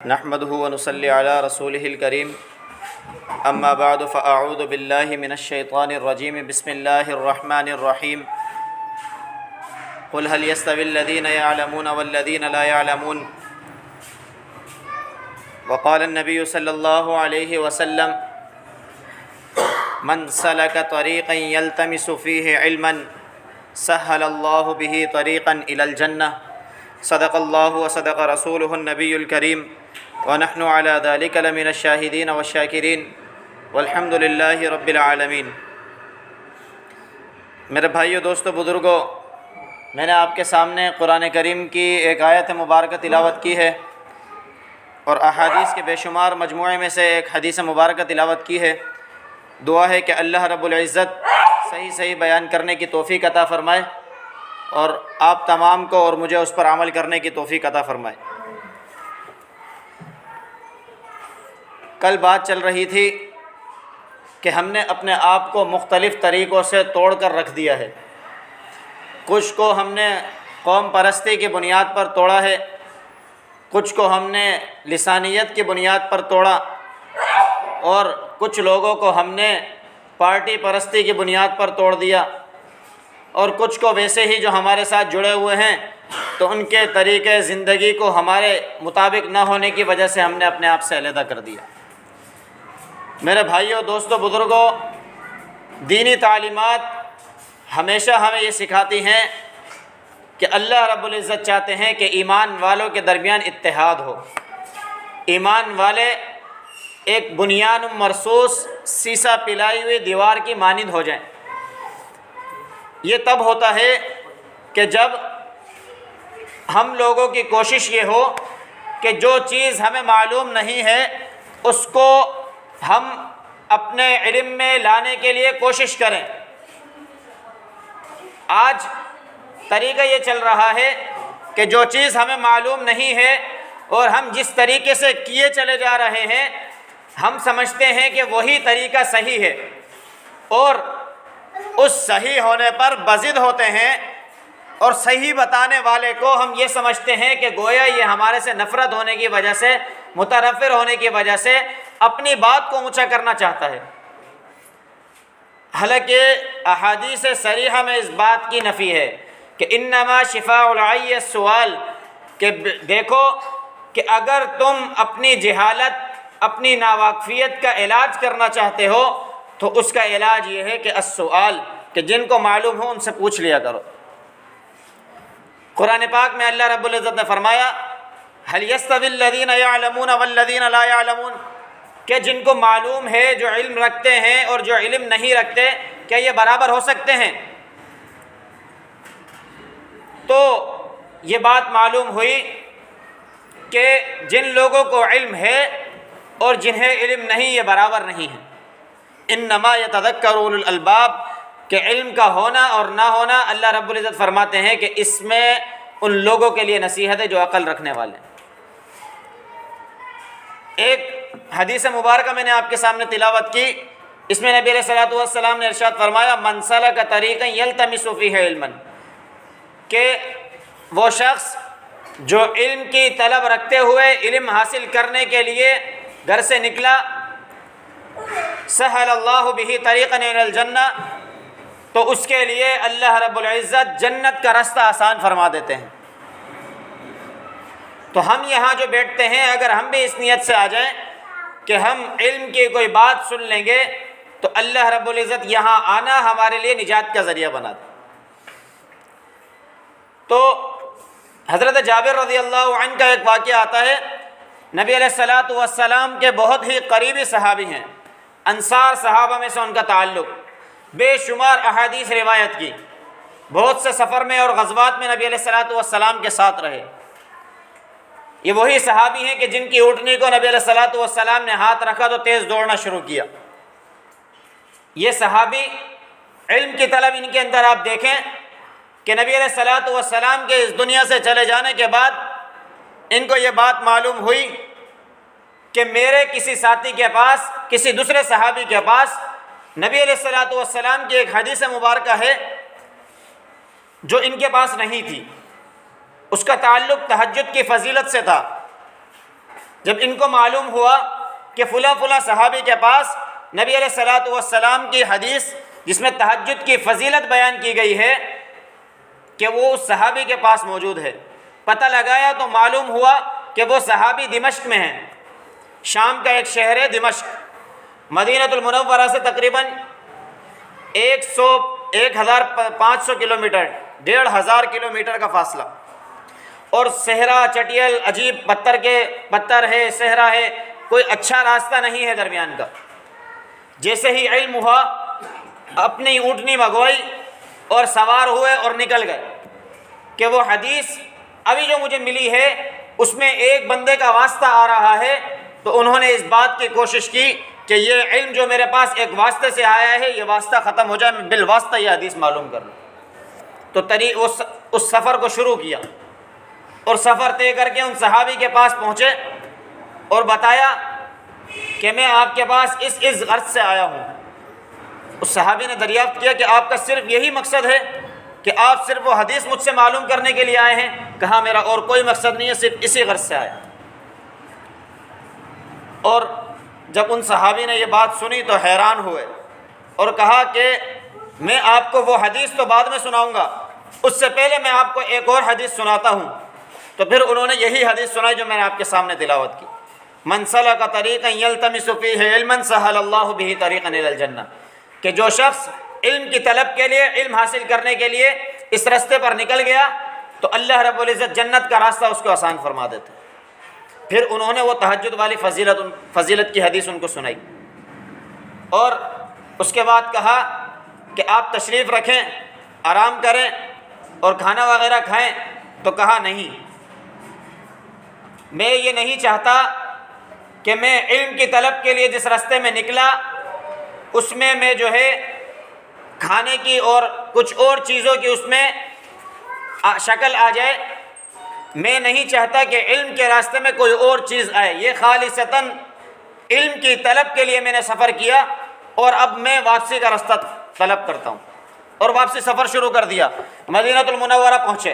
نحمده ونصلي على رسوله الكريم اما بعد فاعوذ بالله من الشيطان الرجيم بسم الله الرحمن الرحيم قل هل يستوي الذين يعلمون والذين لا يعلمون وقال النبي صلى الله عليه وسلم من سلك طريقا يلتمس فيه علما سهل الله به طريقا إلى الجنة صدق الله وصدق رسوله النبي الكريم ونحن على ذلك لمن الشاهدين والشاكرين والحمد لله رب العالمین۔ میرے بھائیو، دوستو، بزرگو، میں نے آپ کے سامنے قرآن کریم کی ایک آیت مبارکہ تلاوت کی ہے اور احادیث کے بے شمار مجموعے میں سے ایک حدیث مبارکہ تلاوت کی ہے۔ دعا ہے کہ اللہ رب العزت صحیح بیان کرنے کی توفیق عطا فرمائے اور آپ تمام کو اور مجھے اس پر عمل کرنے کی توفیق عطا فرمائے۔ کل بات چل رہی تھی کہ ہم نے اپنے آپ کو مختلف طریقوں سے توڑ کر رکھ دیا ہے۔ کچھ کو ہم نے قوم پرستی کی بنیاد پر توڑا ہے، کچھ کو ہم نے لسانیت کی بنیاد پر توڑا اور کچھ لوگوں کو ہم نے پارٹی پرستی کی بنیاد پر توڑ دیا، اور کچھ کو ویسے ہی جو ہمارے ساتھ جڑے ہوئے ہیں تو ان کے طریقے زندگی کو ہمارے مطابق نہ ہونے کی وجہ سے ہم نے اپنے آپ سے علیحدہ کر دیا۔ میرے بھائیوں، دوستو، بزرگوں، دینی تعلیمات ہمیشہ ہمیں یہ سکھاتی ہیں کہ اللہ رب العزت چاہتے ہیں کہ ایمان والوں کے درمیان اتحاد ہو۔ ایمان والے ایک بنیان مرصوص سیسا پلائی ہوئی دیوار کی مانند ہو جائیں۔ یہ تب ہوتا ہے کہ جب ہم لوگوں کی کوشش یہ ہو کہ جو چیز ہمیں معلوم نہیں ہے اس کو ہم اپنے علم میں لانے کے لیے کوشش کریں۔ آج طریقہ یہ چل رہا ہے کہ جو چیز ہمیں معلوم نہیں ہے اور ہم جس طریقے سے کیے چلے جا رہے ہیں ہم سمجھتے ہیں کہ وہی طریقہ صحیح ہے، اور اس صحیح ہونے پر بضد ہوتے ہیں، اور صحیح بتانے والے کو ہم یہ سمجھتے ہیں کہ گویا یہ ہمارے سے نفرت ہونے کی وجہ سے، متنفر ہونے کی وجہ سے اپنی بات کو اونچا کرنا چاہتا ہے۔ حالانکہ احادیث صریحہ میں اس بات کی نفی ہے کہ انما شفاء العی السؤال، کہ دیکھو کہ اگر تم اپنی جہالت، اپنی ناواقفیت کا علاج کرنا چاہتے ہو تو اس کا علاج یہ ہے کہ السؤال، کہ جن کو معلوم ہو ان سے پوچھ لیا کرو۔ قرآن پاک میں اللہ رب العزت نے فرمایا هل يستوي الذين يعلمون والذين لا يعلمون، کہ جن کو معلوم ہے، جو علم رکھتے ہیں اور جو علم نہیں رکھتے، کیا یہ برابر ہو سکتے ہیں؟ تو یہ بات معلوم ہوئی کہ جن لوگوں کو علم ہے اور جنہیں علم نہیں یہ برابر نہیں ہے۔ انما یتذکر اولو الالباب، کہ علم کا ہونا اور نہ ہونا اللہ رب العزت فرماتے ہیں کہ اس میں ان لوگوں کے لیے نصیحت ہے جو عقل رکھنے والے ہیں۔ ایک حدیث مبارکہ میں نے آپ کے سامنے تلاوت کی، اس میں نبی علیہ الصلوۃ والسلام نے ارشاد فرمایا من سلک طریقا یلتمس فیہ علما، کہ وہ شخص جو علم کی طلب رکھتے ہوئے علم حاصل کرنے کے لیے گھر سے نکلا، سہل اللہ بہ طریقا الی الجنہ، تو اس کے لیے اللہ رب العزت جنت کا راستہ آسان فرما دیتے ہیں۔ تو ہم یہاں جو بیٹھتے ہیں اگر ہم بھی اس نیت سے آ جائیں کہ ہم علم کی کوئی بات سن لیں گے تو اللہ رب العزت یہاں آنا ہمارے لیے نجات کا ذریعہ بنا دے۔ تو حضرت جابر رضی اللہ عنہ کا ایک واقعہ آتا ہے، نبی علیہ الصلوۃ والسلام کے بہت ہی قریبی صحابی ہیں، انصار صحابہ میں سے ان کا تعلق، بے شمار احادیث روایت کی، بہت سے سفر میں اور غزوات میں نبی علیہ الصلوۃ والسلام کے ساتھ رہے۔ یہ وہی صحابی ہیں کہ جن کی اونٹنی کو نبی علیہ الصلوۃ والسلام نے ہاتھ رکھا تو تیز دوڑنا شروع کیا۔ یہ صحابی علم کی طلب ان کے اندر آپ دیکھیں کہ نبی علیہ الصلوۃ والسلام کے اس دنیا سے چلے جانے کے بعد ان کو یہ بات معلوم ہوئی کہ میرے کسی ساتھی کے پاس، کسی دوسرے صحابی کے پاس نبی علیہ الصلوۃ والسلام کی ایک حدیث مبارکہ ہے جو ان کے پاس نہیں تھی۔ اس کا تعلق تہجد کی فضیلت سے تھا۔ جب ان کو معلوم ہوا کہ فلاں فلاں صحابی کے پاس نبی علیہ الصلوۃ والسلام کی حدیث جس میں تہجد کی فضیلت بیان کی گئی ہے کہ وہ اس صحابی کے پاس موجود ہے، پتہ لگایا تو معلوم ہوا کہ وہ صحابی دمشق میں ہیں۔ شام کا ایک شہر ہے دمشق، مدینہ المنورہ سے تقریباً 1500 کلومیٹر، 1500 کلومیٹر کا فاصلہ، اور صحرا چٹیل عجیب پتھر ہے، صحرا ہے، کوئی اچھا راستہ نہیں ہے درمیان کا۔ جیسے ہی علم ہوا اپنی اونٹنی منگوائی اور سوار ہوئے اور نکل گئے کہ وہ حدیث ابھی جو مجھے ملی ہے اس میں ایک بندے کا واسطہ آ رہا ہے، تو انہوں نے اس بات کی کوشش کی کہ یہ علم جو میرے پاس ایک واسطے سے آیا ہے یہ واسطہ ختم ہو جائے، میں بالواسطہ یہ حدیث معلوم کر لوں۔ تو اس سفر کو شروع کیا اور سفر طے کر کے ان صحابی کے پاس پہنچے اور بتایا کہ میں آپ کے پاس اس غرض سے آیا ہوں۔ اس صحابی نے دریافت کیا کہ آپ کا صرف یہی مقصد ہے کہ آپ صرف وہ حدیث مجھ سے معلوم کرنے کے لیے آئے ہیں؟ کہا میرا اور کوئی مقصد نہیں ہے، صرف اسی غرض سے آیا۔ اور جب ان صحابی نے یہ بات سنی تو حیران ہوئے اور کہا کہ میں آپ کو وہ حدیث تو بعد میں سناؤں گا، اس سے پہلے میں آپ کو ایک اور حدیث سناتا ہوں۔ تو پھر انہوں نے یہی حدیث سنائی جو میں نے آپ کے سامنے تلاوت کی، من سلک طریقا یلتمس فیہ علما سہل اللہ بہ طریقا الی الجنہ، کہ جو شخص علم کی طلب کے لیے، علم حاصل کرنے کے لیے اس راستے پر نکل گیا تو اللہ رب العزت جنت کا راستہ اس کو آسان فرما دیتا ہے۔ پھر انہوں نے وہ تہجد والی فضیلت کی حدیث ان کو سنائی اور اس کے بعد کہا کہ آپ تشریف رکھیں، آرام کریں اور کھانا وغیرہ کھائیں۔ تو کہا نہیں، میں یہ نہیں چاہتا کہ میں علم کی طلب کے لیے جس راستے میں نکلا اس میں جو ہے کھانے کی اور کچھ اور چیزوں کی اس میں شکل آ جائے، میں نہیں چاہتا کہ علم کے راستے میں کوئی اور چیز آئے۔ یہ خالصتاً علم کی طلب کے لیے میں نے سفر کیا اور اب میں واپسی کا راستہ طلب کرتا ہوں، اور واپسی سفر شروع کر دیا۔ مدینہ المنورہ پہنچے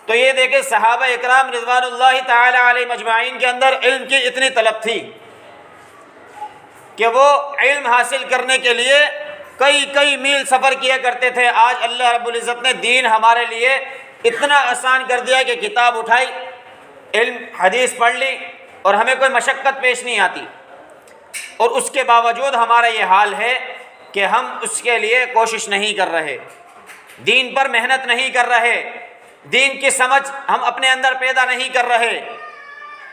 تو یہ دیکھیں صحابہ اکرام رضوان اللہ تعالی علیہ مجمعین کے اندر علم کی اتنی طلب تھی کہ وہ علم حاصل کرنے کے لیے کئی میل سفر کیا کرتے تھے۔ آج اللہ رب العزت نے دین ہمارے لیے اتنا آسان کر دیا کہ کتاب اٹھائی، علم حدیث پڑھ لی اور ہمیں کوئی مشقت پیش نہیں آتی، اور اس کے باوجود ہمارا یہ حال ہے کہ ہم اس کے لیے کوشش نہیں کر رہے، دین پر محنت نہیں کر رہے، دین کی سمجھ ہم اپنے اندر پیدا نہیں کر رہے،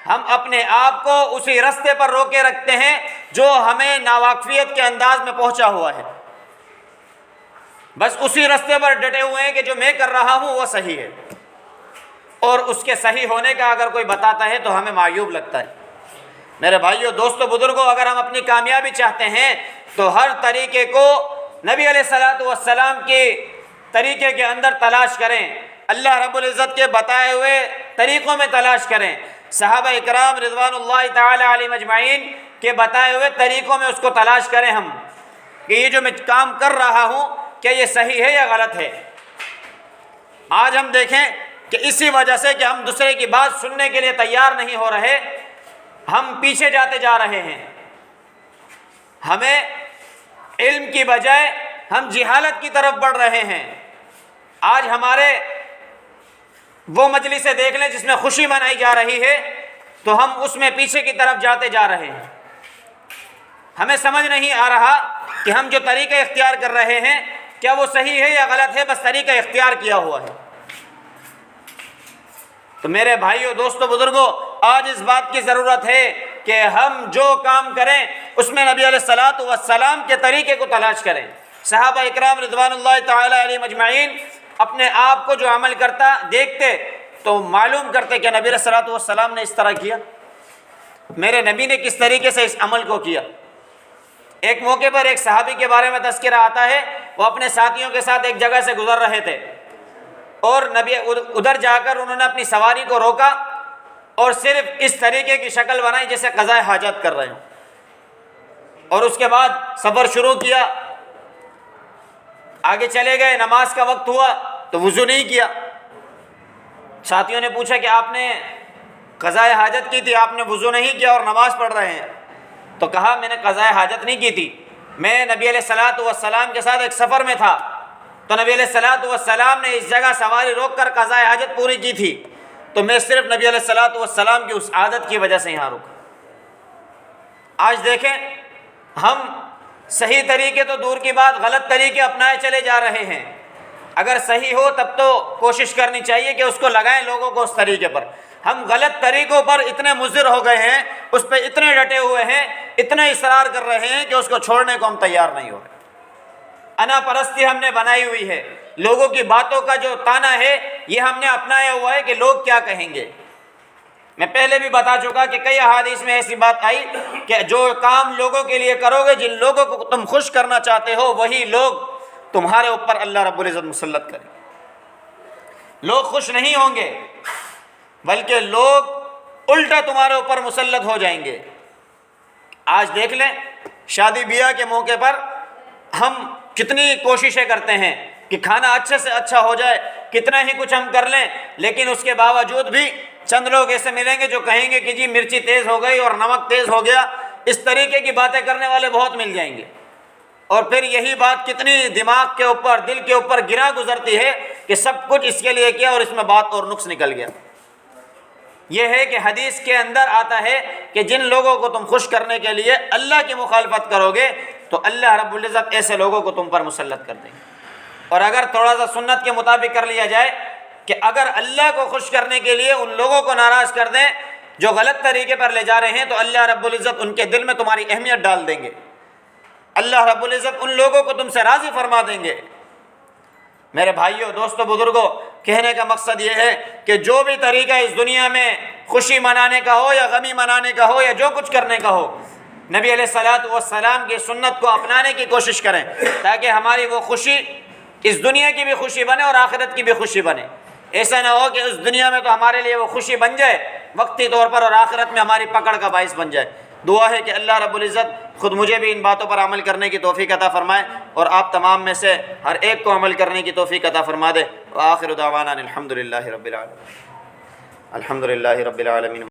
ہم اپنے آپ کو اسی راستے پر روکے رکھتے ہیں جو ہمیں ناواقفیت کے انداز میں پہنچا ہوا ہے، بس اسی راستے پر ڈٹے ہوئے ہیں کہ جو میں کر رہا ہوں وہ صحیح ہے، اور اس کے صحیح ہونے کا اگر کوئی بتاتا ہے تو ہمیں معیوب لگتا ہے۔ میرے بھائیوں، دوستوں، بزرگوں، اگر ہم اپنی کامیابی چاہتے ہیں تو ہر طریقے کو نبی علیہ الصلوۃ والسلام کے طریقے کے اندر تلاش کریں، اللہ رب العزت کے بتائے ہوئے طریقوں میں تلاش کریں، صحابہ اکرام رضوان اللہ تعالی علیہ مجمعین کے بتائے ہوئے طریقوں میں اس کو تلاش کریں ہم، کہ یہ جو میں کام کر رہا ہوں کیا یہ صحیح ہے یا غلط ہے۔ آج ہم دیکھیں کہ اسی وجہ سے کہ ہم دوسرے کی بات سننے کے لیے تیار نہیں ہو رہے، ہم پیچھے جاتے جا رہے ہیں، ہمیں علم کی بجائے ہم جہالت کی طرف بڑھ رہے ہیں۔ آج ہمارے وہ مجلسیں دیکھ لیں جس میں خوشی منائی جا رہی ہے تو ہم اس میں پیچھے کی طرف جاتے جا رہے ہیں، ہمیں سمجھ نہیں آ رہا کہ ہم جو طریقہ اختیار کر رہے ہیں کیا وہ صحیح ہے یا غلط ہے، بس طریقہ اختیار کیا ہوا ہے۔ تو میرے بھائیوں، دوستوں، بزرگوں، آج اس بات کی ضرورت ہے کہ ہم جو کام کریں اس میں نبی علیہ الصلوۃ والسلام کے طریقے کو تلاش کریں۔ صحابہ اکرام رضوان اللہ تعالی علیہ مجمعین اپنے آپ کو جو عمل کرتا دیکھتے تو معلوم کرتے کہ نبی علیہ الصلوۃ والسلام نے اس طرح کیا، میرے نبی نے کس طریقے سے اس عمل کو کیا۔ ایک موقع پر ایک صحابی کے بارے میں تذکرہ آتا ہے، وہ اپنے ساتھیوں کے ساتھ ایک جگہ سے گزر رہے تھے اور نبی ادھر جا کر انہوں نے اپنی سواری کو روکا اور صرف اس طریقے کی شکل بنائی جیسے قضاء حاجت کر رہے ہوں، اور اس کے بعد سفر شروع کیا، آگے چلے گئے، نماز کا وقت ہوا تو وضو نہیں کیا۔ ساتھیوں نے پوچھا کہ آپ نے قضائے حاجت کی تھی، آپ نے وضو نہیں کیا اور نماز پڑھ رہے ہیں، تو کہا میں نے قضائے حاجت نہیں کی تھی، میں نبی علیہ الصلوۃ والسلام کے ساتھ ایک سفر میں تھا، تو نبی علیہ الصلوۃ والسلام نے اس جگہ سواری روک کر قضائے حاجت پوری کی تھی، تو میں صرف نبی علیہ الصلوۃ والسلام کی اس عادت کی وجہ سے یہاں رکا۔ آج دیکھیں ہم صحیح طریقے تو دور کی بات غلط طریقے اپنائے چلے جا رہے ہیں، اگر صحیح ہو تب تو کوشش کرنی چاہیے کہ اس کو لگائیں لوگوں کو اس طریقے پر۔ ہم غلط طریقوں پر اتنے مضر ہو گئے ہیں، اس پہ اتنے ڈٹے ہوئے ہیں، اتنے اصرار کر رہے ہیں کہ اس کو چھوڑنے کو ہم تیار نہیں ہو رہے۔ انا پرستی ہم نے بنائی ہوئی ہے، لوگوں کی باتوں کا جو تانا ہے یہ ہم نے اپنایا ہوا ہے کہ لوگ کیا کہیں گے۔ میں پہلے بھی بتا چکا کہ کئی احادیث میں ایسی بات آئی کہ جو کام لوگوں کے لیے کرو گے، جن لوگوں کو تم خوش کرنا چاہتے ہو، وہی لوگ تمہارے اوپر اللہ رب العزت مسلط کریں۔ لوگ خوش نہیں ہوں گے بلکہ لوگ الٹا تمہارے اوپر مسلط ہو جائیں گے۔ آج دیکھ لیں شادی بیاہ کے موقع پر ہم کتنی کوششیں کرتے ہیں کہ کھانا اچھے سے اچھا ہو جائے، کتنا ہی کچھ ہم کر لیں، لیکن اس کے باوجود بھی چند لوگ ایسے ملیں گے جو کہیں گے کہ جی مرچی تیز ہو گئی اور نمک تیز ہو گیا، اس طریقے کی باتیں کرنے والے بہت مل جائیں گے، اور پھر یہی بات کتنی دماغ کے اوپر دل کے اوپر گرا گزرتی ہے کہ سب کچھ اس کے لیے کیا اور اس میں بات اور نقص نکل گیا۔ یہ ہے کہ حدیث کے اندر آتا ہے کہ جن لوگوں کو تم خوش کرنے کے لیے اللہ کی مخالفت کرو گے تو اللہ رب العزت ایسے لوگوں کو تم پر مسلط کر دیں گے۔ اور اگر تھوڑا سا سنت کے مطابق کر لیا جائے کہ اگر اللہ کو خوش کرنے کے لیے ان لوگوں کو ناراض کر دیں جو غلط طریقے پر لے جا رہے ہیں، تو اللہ رب العزت ان کے دل میں تمہاری اہمیت ڈال دیں گے، اللہ رب العزت ان لوگوں کو تم سے راضی فرما دیں گے۔ میرے بھائیوں، دوستوں، بزرگوں، کہنے کا مقصد یہ ہے کہ جو بھی طریقہ اس دنیا میں خوشی منانے کا ہو یا غمی منانے کا ہو یا جو کچھ کرنے کا ہو، نبی علیہ الصلوۃ والسلام کی سنت کو اپنانے کی کوشش کریں تاکہ ہماری وہ خوشی اس دنیا کی بھی خوشی بنے اور آخرت کی بھی خوشی بنے۔ ایسا نہ ہو کہ اس دنیا میں تو ہمارے لیے وہ خوشی بن جائے وقتی طور پر اور آخرت میں ہماری پکڑ کا باعث بن جائے۔ دعا ہے کہ اللہ رب العزت خود مجھے بھی ان باتوں پر عمل کرنے کی توفیق عطا فرمائے اور آپ تمام میں سے ہر ایک کو عمل کرنے کی توفیق عطا فرما دے۔ وآخر دعوانا الحمد للہ رب العالمین، الحمد للہ رب العالمین۔